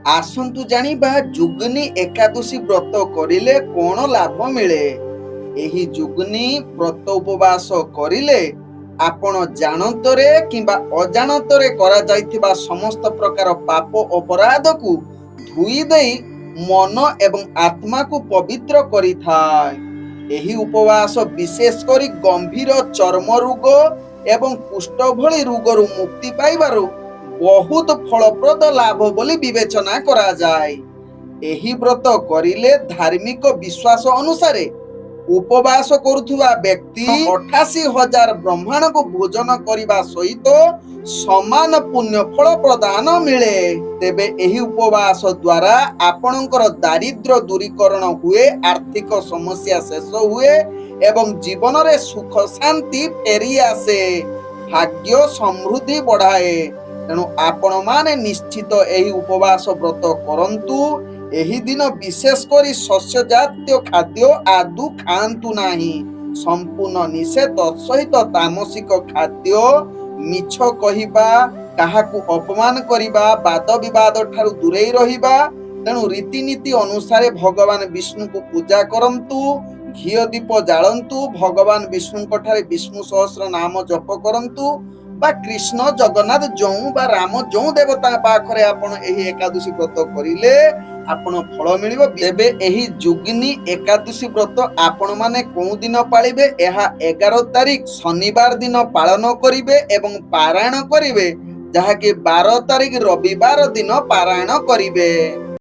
आसंतु जानिबा जुगनी एकादशी व्रत करिले कोन लाभ मिले। एही जुगनी व्रत उपवास करिले आपण जानतरे किंबा अजाणतरे करा जाइथिबा समस्त प्रकार पाप अपराध को धुई देई मन एवं आत्मा को पवित्र करिथाय। एही उपवास विशेष करी गंभीर चर्म रोग एवं कुष्ठ भली रोगरु मुक्ति पाइबारु बहुत फलप्रद लाभ बोली विवेचना करा जाए। एही व्रत करिले धार्मिक विश्वास अनुसारे उपवास करुथुवा व्यक्ति 88,000 ब्रह्मांड को भोजन करिबा सहित समान पुण्य फल प्रदान मिले। तेबे एही उपवास द्वारा आपणकर दारिद्र्य दूरीकरण हुए, आर्थिक समस्या शेष हुए एवं जीवन रे सुख शांति फेरी आसे, भाग्य समृद्धि बढ़ाए। तेणु आपण माने निश्चित एही उपवास व्रत करंतु। एही दिन विशेष करी शस्य जातीय खाद्य आदु खांतु नाही। संपूर्ण निषेध सहित तामसिक खाद्य, मिछ कहिबा, काहाकू अपमान करिबा, वाद विवाद ठारू दूरेई रहिबा। तेणु रीतिनीति अनुसारे भगवान विष्णु को पूजा करंतु, घियो दीप जालंतु, भगवान विष्णु ठारे विष्णु सहस्र नाम जप करंतु बा कृष्ण जगन्नाथ जों बा राम जों देवता पाखरे आपण एही एकादशी व्रत करिले आपण फल मिलिबो। तेबे एही जुगनी एकादशी व्रत आपण माने कोन दिन पालिबे? एहा 11 तारिख शनिवार दिन पालन करिवे एवं पारायण करिवे, जहा कि 12 तारिख रविवार दिन पारायण करिवे।